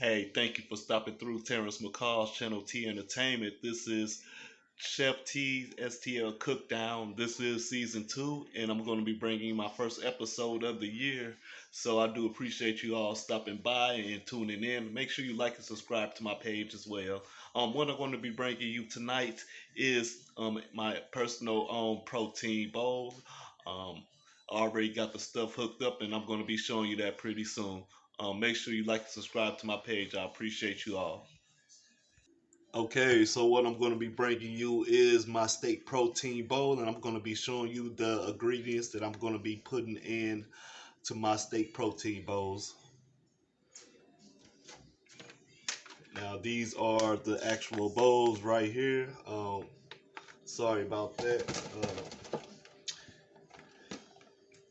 Hey, thank you for stopping through Terrence McCall's Channel T Entertainment. This is Chef T's STL Cookdown. This is season 2, and I'm going to be bringing you my first episode of the year. So I do appreciate you all stopping by and tuning in. Make sure you like and subscribe to my page as well. What I'm going to be bringing you tonight is my personal protein bowl. I already got the stuff hooked up, and I'm going to be showing you that pretty soon. Make sure you like and subscribe to my page. I appreciate you all. Okay, so what I'm going to be bringing you is my steak protein bowl, and I'm going to be showing you the ingredients that I'm going to be putting in to my steak protein bowls. Now, these are the actual bowls right here. Sorry about that.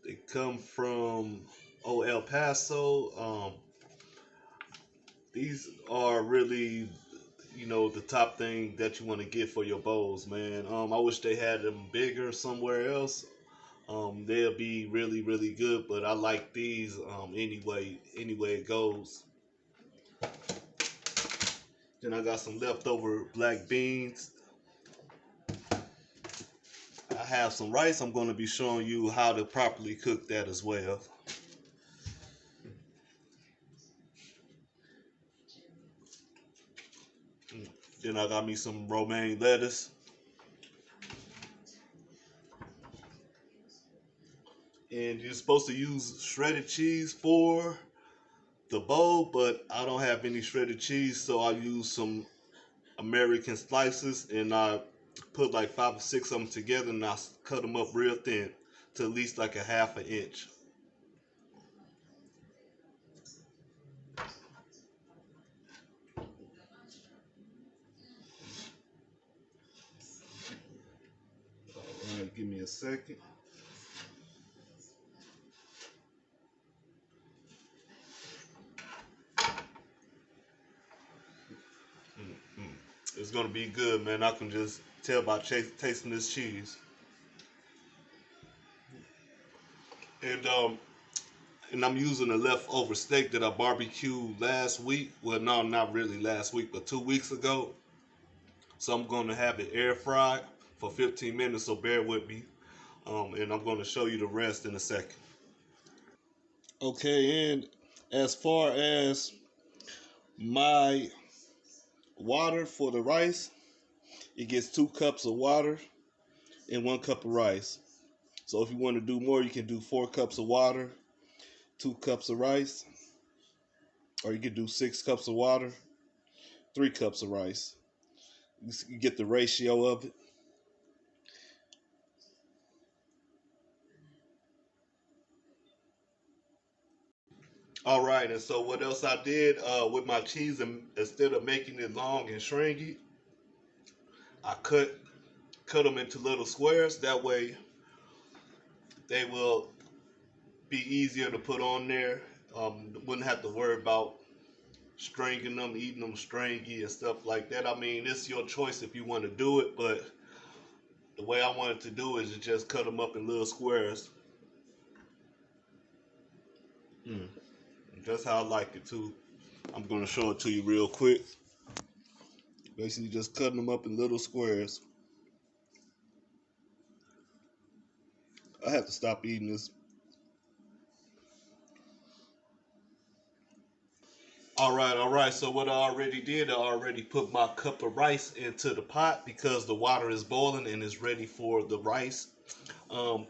They come from El Paso. These are really, the top thing that you want to get for your bowls, man. I wish they had them bigger somewhere else. They'll be really, really good, but I like these anyway it goes. Then I got some leftover black beans. I have some rice. I'm going to be showing you how to properly cook that as well. Then I got me some romaine lettuce. And you're supposed to use shredded cheese for the bowl, but I don't have any shredded cheese, so I use some American slices, and I put like 5 or 6 of them together, and I cut them up real thin to at least like a half an inch. All right, give me a second. Mm-hmm. It's gonna be good, man. I can just tell by tasting this cheese. And I'm using a leftover steak that I barbecued last week. Well, no, not really last week, but 2 weeks ago. So I'm gonna have it air fried for 15 minutes. So bear with me. And I'm gonna show you the rest in a second. Okay, and as far as my water for the rice, it gets 2 cups of water and 1 cup of rice. So if you want to do more, you can do 4 cups of water, 2 cups of rice, or you can do 6 cups of water, 3 cups of rice. You get the ratio of it. All right, and so what else I did with my cheese, and instead of making it long and stringy, I cut them into little squares. That way, they will be easier to put on there. Wouldn't have to worry about stringing them, eating them stringy and stuff like that. I mean, it's your choice if you want to do it, but the way I wanted to do it is just cut them up in little squares. Mm. That's how I like it too. I'm gonna show it to you real quick. Basically, just cutting them up in little squares. I have to stop eating this. All right. So what I already did, I already put my cup of rice into the pot because the water is boiling and it's ready for the rice. Um,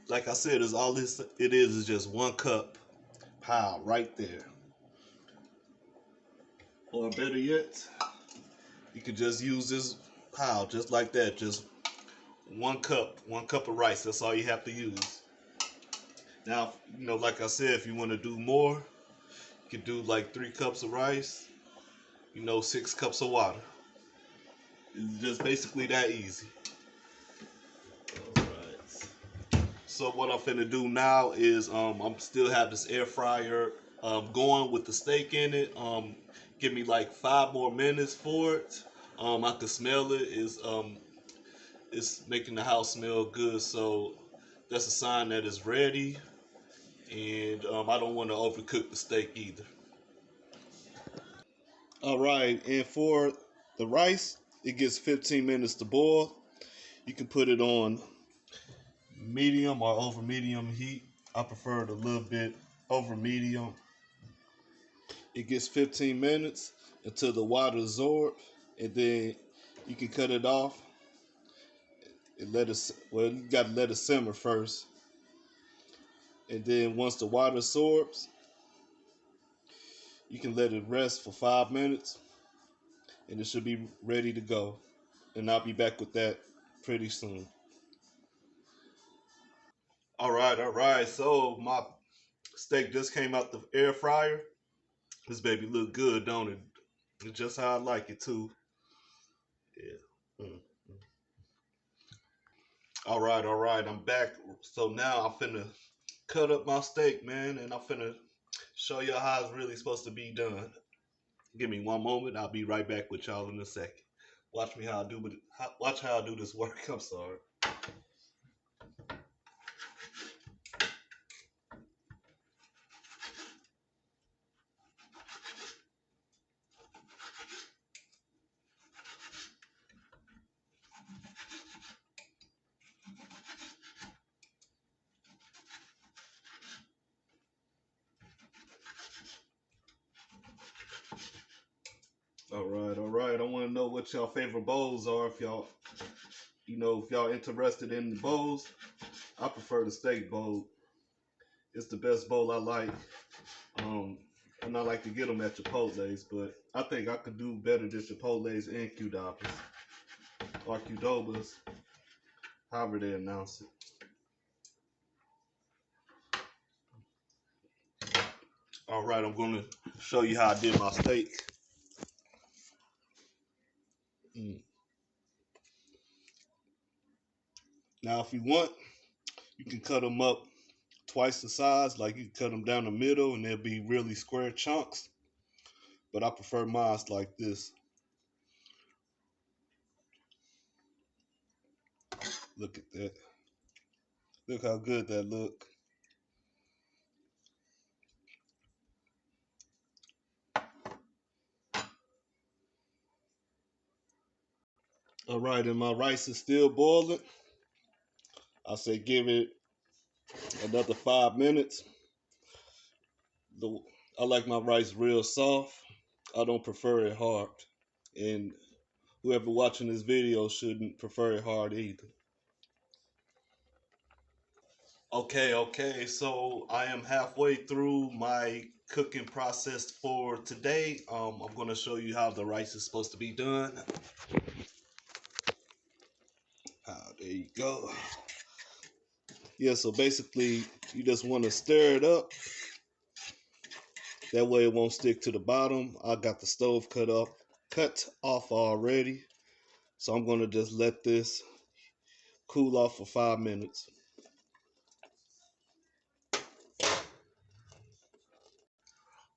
like I said, is all this it is just 1 cup pile right there. Or better yet, you could just use this pile just like that. Just 1 cup of rice. That's all you have to use. Now, like I said, if you want to do more, you could do like 3 cups of rice. 6 cups of water. It's just basically that easy. All right. So what I'm finna do now is I'm still have this air fryer going with the steak in it. Give me like 5 more minutes for it. I can smell it. It's making the house smell good, so that's a sign that it's ready. And I don't want to overcook the steak either. All right, and for the rice, it gets 15 minutes to boil. You can put it on medium or over medium heat. I prefer it a little bit over medium. It gets 15 minutes until the water absorbs, and then you can cut it off and let it. Well, you got to let it simmer first, and then once the water absorbs, you can let it rest for 5 minutes, and it should be ready to go. And I'll be back with that pretty soon. All right. So my steak just came out the air fryer. This baby look good, don't it? It's just how I like it too. Yeah. Mm. All right. I'm back. So now I'm finna cut up my steak, man, and I'm finna show y'all how it's really supposed to be done. Give me one moment. I'll be right back with y'all in a second. Watch me how I do. Watch how I do this work. I'm sorry. All right. I want to know what y'all favorite bowls are. If y'all, if y'all interested in the bowls, I prefer the steak bowl. It's the best bowl I like. Um, and I like to get them at Chipotle's, but I think I could do better than Chipotle's and Qdoba's or Qdoba's, however they announce it. All right, I'm going to show you how I did my steak. Mm. Now, if you want, you can cut them up twice the size. Like you can cut them down the middle, and they'll be really square chunks. But I prefer mine like this. Look at that. Look how good that look. All right, and my rice is still boiling. I say give it another 5 minutes. The I like my rice real soft. I don't prefer it hard. And whoever watching this video shouldn't prefer it hard either. Okay. So I am halfway through my cooking process for today. I'm gonna show you how the rice is supposed to be done. There you go. Yeah, so basically you just want to stir it up. That way it won't stick to the bottom. I got the stove cut off already. So I'm gonna just let this cool off for 5 minutes.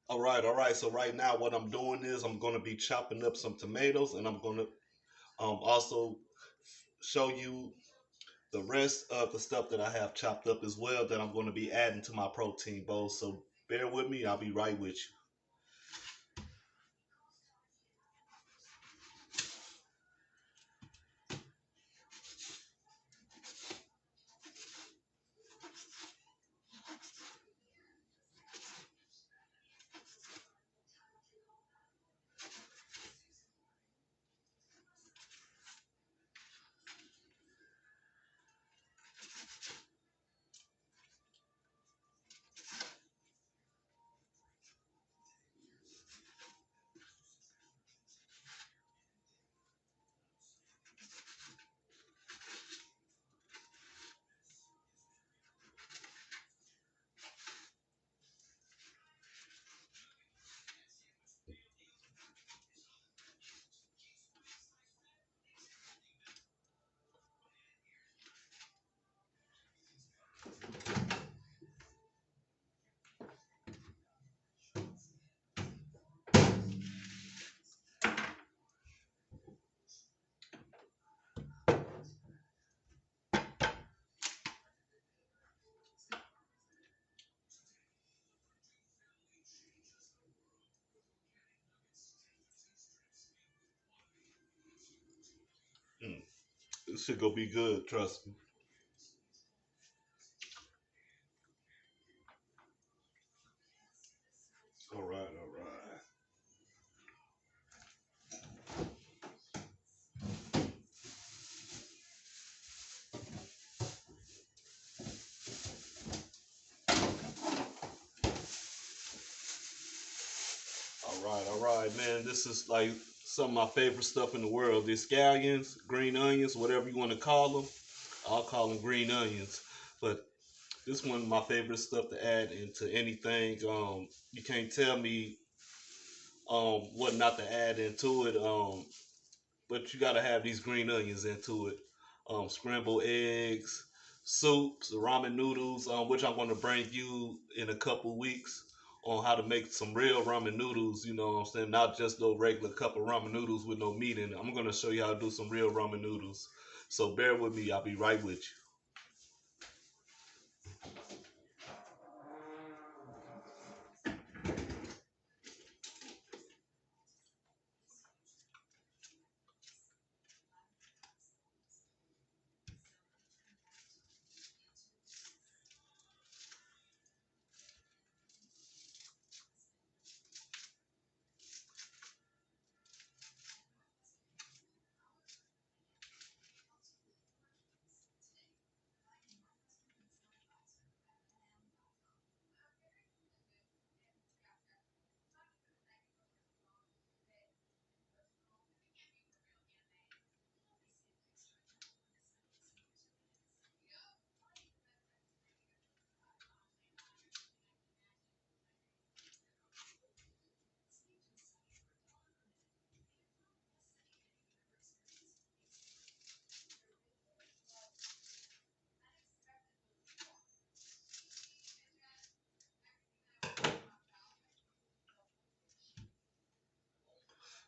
All right. So right now, what I'm doing is I'm going to be chopping up some tomatoes, and I'm going to also show you the rest of the stuff that I have chopped up as well that I'm going to be adding to my protein bowl. So bear with me. I'll be right with you. This shit gonna be good, trust me. All right, all right. All right, man. This is like some of my favorite stuff in the world. The scallions, green onions, whatever you want to call them. I'll call them green onions. But this one of my favorite stuff to add into anything. You can't tell me what not to add into it. But you gotta have these green onions into it. Scrambled eggs, soups, ramen noodles, which I'm gonna bring you in a couple weeks on how to make some real ramen noodles. You know what I'm saying? Not just no regular cup of ramen noodles with no meat in it. I'm gonna show you how to do some real ramen noodles. So bear with me. I'll be right with you.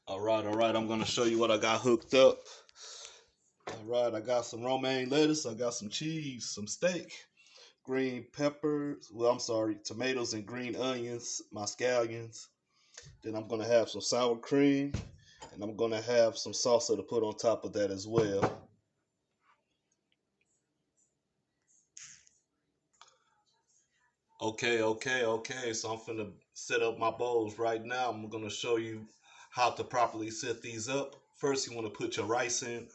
All right. I'm gonna show you what I got hooked up. All right, I got some romaine lettuce, I got some cheese, some steak, green peppers. Well, I'm sorry, tomatoes and green onions, my scallions. Then I'm gonna have some sour cream, and I'm gonna have some salsa to put on top of that as well. Okay. So I'm gonna set up my bowls right now. I'm gonna show you how to properly set these up. First, you want to put your rice in.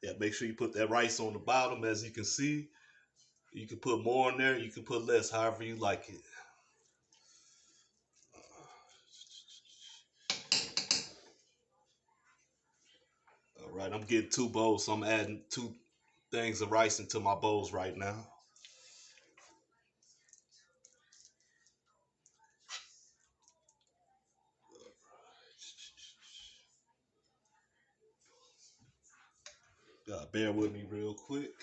Yeah, make sure you put that rice on the bottom. As you can see, you can put more in there. You can put less, however you like it. All right, I'm getting two bowls, so I'm adding two things of rice into my bowls right now. Bear with me real quick.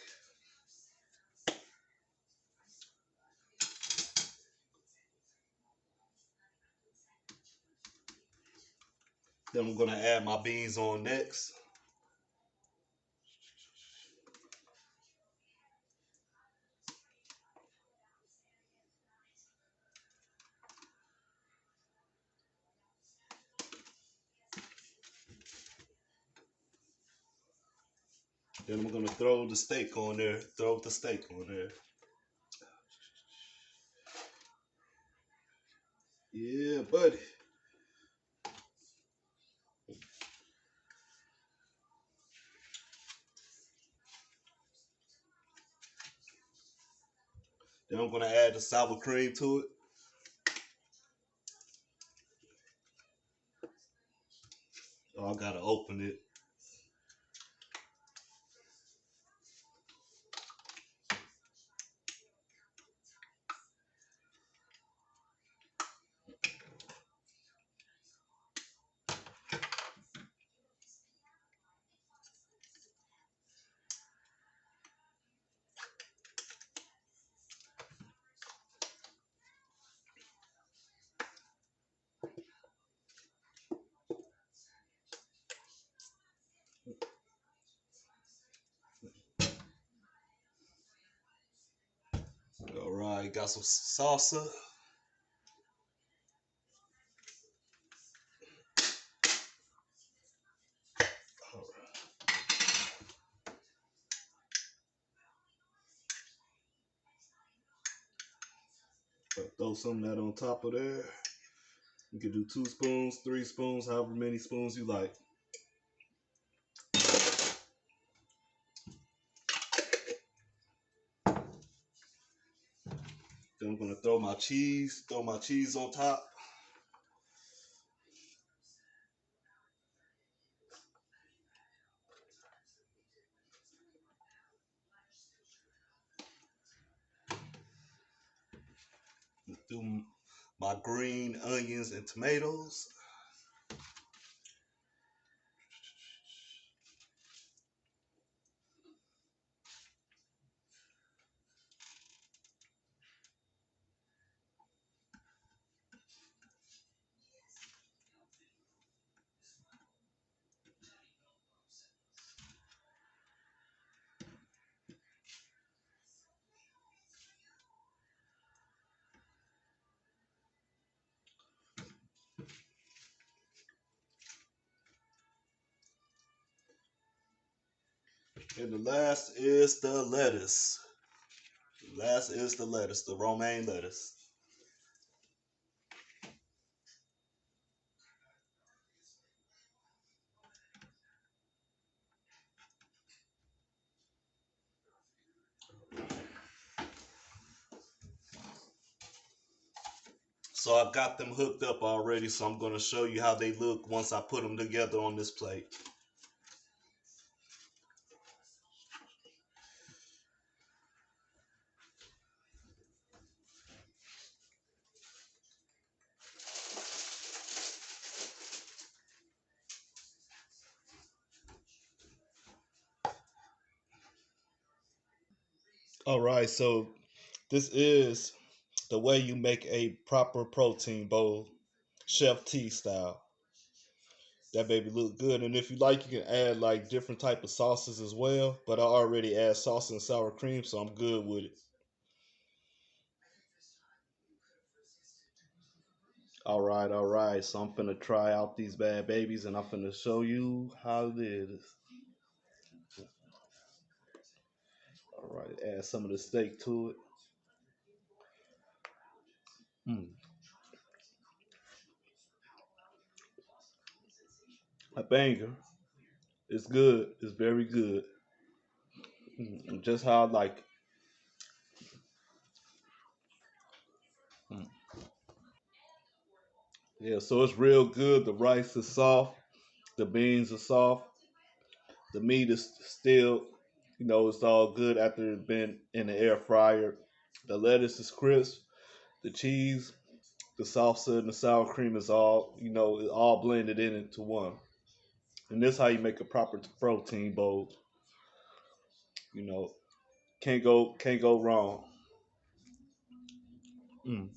Then I'm gonna add my beans on next. Then I'm gonna throw the steak on there. Throw the steak on there. Yeah, buddy. Then I'm gonna add the sour cream to it. Oh, I gotta open it. All right, got some salsa. Throw some of that on top of there. You can do 2 spoons, 3 spoons, however many spoons you like. Then I'm gonna throw my cheese on top. Do my green onions and tomatoes. And the last is the lettuce. Last is the lettuce, the romaine lettuce. So I've got them hooked up already, so I'm going to show you how they look once I put them together on this plate. All right, so this is the way you make a proper protein bowl, Chef T style. That baby look good, and if you like, you can add like different type of sauces as well. But I already add sauce and sour cream, so I'm good with it. All right. So I'm finna try out these bad babies, and I'm finna show you how it is. All right, add some of the steak to it. Mm, a banger. It's good. It's very good. Just how I like it. Mm. Yeah, so it's real good. The rice is soft. The beans are soft. The meat is still, it's all good after it's been in the air fryer. The lettuce is crisp. The cheese, the salsa, and the sour cream is all, it's all blended in into one. And this is how you make a proper protein bowl. You know, can't go wrong. Mm.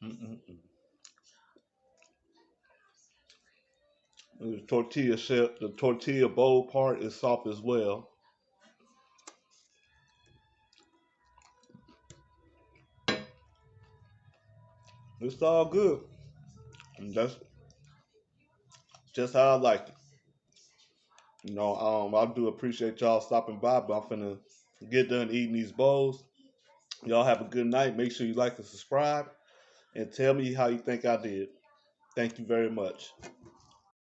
Mm-mm-mm. The tortilla bowl part is soft as well. It's all good. And that's just how I like it. I do appreciate y'all stopping by, but I'm finna get done eating these bowls. Y'all have a good night. Make sure you like and subscribe, and tell me how you think I did. Thank you very much.